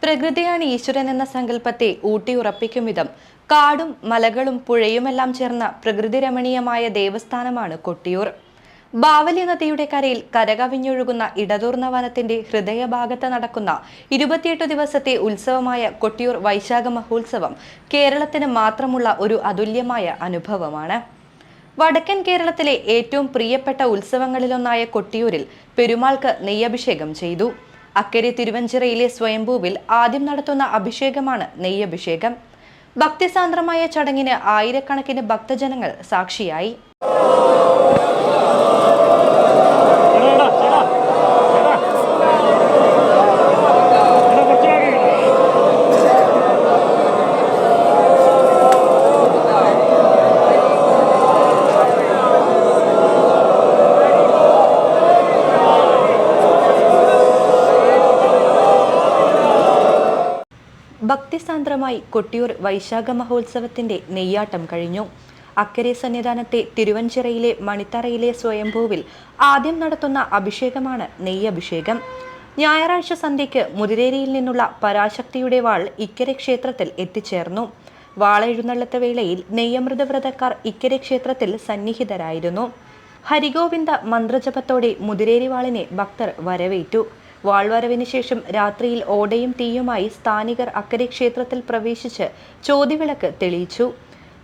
പ്രകൃതിയാണ് ഈശ്വരൻ എന്ന സങ്കല്പത്തെ ഊട്ടിയുറപ്പിക്കും വിധം കാടും മലകളും പുഴയുമെല്ലാം ചേർന്ന പ്രകൃതി രമണീയമായ ദേവസ്ഥാനമാണ് കൊട്ടിയൂർ. ബാവലി നദിയുടെ കരയിൽ കരകവിഞ്ഞൊഴുകുന്ന ഇടതൂർന്ന വനത്തിന്റെ ഹൃദയഭാഗത്ത് നടക്കുന്ന 28 ദിവസത്തെ ഉത്സവമായ കൊട്ടിയൂർ വൈശാഖ മഹോത്സവം കേരളത്തിന് മാത്രമുള്ള ഒരു അതുല്യമായ അനുഭവമാണ്. വടക്കൻ കേരളത്തിലെ ഏറ്റവും പ്രിയപ്പെട്ട ഉത്സവങ്ങളിലൊന്നായ കൊട്ടിയൂരിൽ പെരുമാൾക്ക് നെയ്യഭിഷേകം ചെയ്തു. അക്കരെ തിരുവഞ്ചിറയിലെ സ്വയംഭൂവിൽ ആദ്യം നടത്തുന്ന അഭിഷേകമാണ് നെയ്യഭിഷേകം. ഭക്തിസാന്ദ്രമായ ചടങ്ങിന് ആയിരക്കണക്കിന് ഭക്തജനങ്ങൾ സാക്ഷിയായി. ഭക്തിസാന്ദ്രമായി കൊട്ടിയൂർ വൈശാഖ മഹോത്സവത്തിന്റെ നെയ്യാട്ടം കഴിഞ്ഞു. അക്കരെ സന്നിധാനത്തെ തിരുവഞ്ചിറയിലെ മണിത്തറയിലെ സ്വയംഭൂവിൽ ആദ്യം നടത്തുന്ന അഭിഷേകമാണ് നെയ്യഭിഷേകം. ഞായറാഴ്ച സന്ധ്യയ്ക്ക് മുതിരേരിയിൽ നിന്നുള്ള പരാശക്തിയുടെ വാൾ ഇക്കരെ ക്ഷേത്രത്തിൽ എത്തിച്ചേർന്നു. വാളെഴുന്നള്ളത്ത വേളയിൽ നെയ്യമൃത വ്രതക്കാർ ഇക്കരെ ക്ഷേത്രത്തിൽ സന്നിഹിതരായിരുന്നു. ഹരിഗോവിന്ദ മന്ത്രജപത്തോടെ മുതിരേരി വാളിനെ ഭക്തർ വരവേറ്റു. വാൾവരവിന് ശേഷം രാത്രിയിൽ ഓടയും തീയുമായി സ്ഥാനികർ അക്കരെ ക്ഷേത്രത്തിൽ പ്രവേശിച്ച് ചോതിവിളക്ക് തെളിയിച്ചു.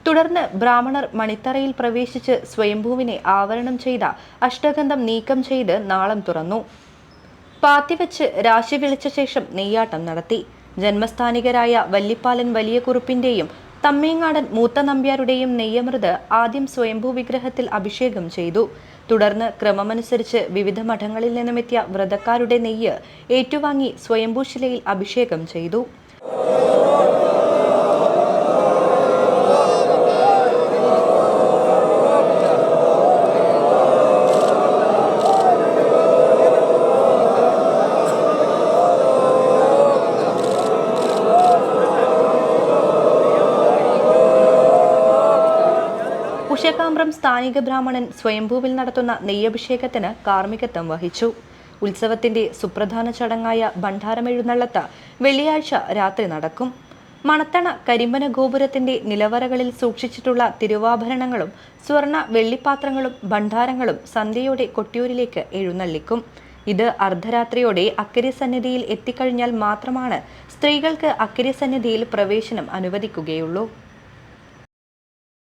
തുടർന്ന് ബ്രാഹ്മണർ മണിത്തറയിൽ പ്രവേശിച്ച് സ്വയംഭൂവിനെ ആവരണം ചെയ്ത അഷ്ടഗന്ധം നീക്കം ചെയ്ത് നാളം തുറന്നു. പാത്തിവെച്ച് രാശി വിളിച്ച ശേഷം നെയ്യാട്ടം നടത്തി. ജന്മസ്ഥാനികരായ വല്ലിപ്പാലൻ വലിയ കുറുപ്പിന്റെയും തമ്മേങ്ങാടൻ മൂത്ത നമ്പ്യാരുടെയും നെയ്യമൃത് ആദ്യം സ്വയംഭൂ വിഗ്രഹത്തിൽ അഭിഷേകം ചെയ്തു. തുടർന്ന് ക്രമമനുസരിച്ച് വിവിധ മഠങ്ങളിൽ നിന്നുമെത്തിയ വ്രതക്കാരുടെ നെയ്യ് ഏറ്റുവാങ്ങി സ്വയംഭൂ ശിലയിൽ അഭിഷേകം ചെയ്തു. ഉഷകാമ്പ്രം സ്ഥാനിക ബ്രാഹ്മണൻ സ്വയംഭൂവിൽ നടത്തുന്ന നെയ്യഭിഷേകത്തിന് കാർമ്മികത്വം വഹിച്ചു. ഉത്സവത്തിന്റെ സുപ്രധാന ചടങ്ങായ ഭണ്ഡാരമെഴുന്നള്ളത്ത് വെള്ളിയാഴ്ച രാത്രി നടക്കും. മണത്തണ കരിമ്പന ഗോപുരത്തിന്റെ നിലവറകളിൽ സൂക്ഷിച്ചിട്ടുള്ള തിരുവാഭരണങ്ങളും സ്വർണ്ണ വെള്ളിപ്പാത്രങ്ങളും ഭണ്ഡാരങ്ങളും സന്ധ്യയോടെ കൊട്ടിയൂരിലേക്ക് എഴുന്നള്ളിക്കും. ഇത് അർദ്ധരാത്രിയോടെ അക്കരെ സന്നിധിയിൽ എത്തിക്കഴിഞ്ഞാൽ മാത്രമാണ് സ്ത്രീകൾക്ക് അക്കരെ സന്നിധിയിൽ പ്രവേശനം അനുവദിക്കുകയുള്ളൂ.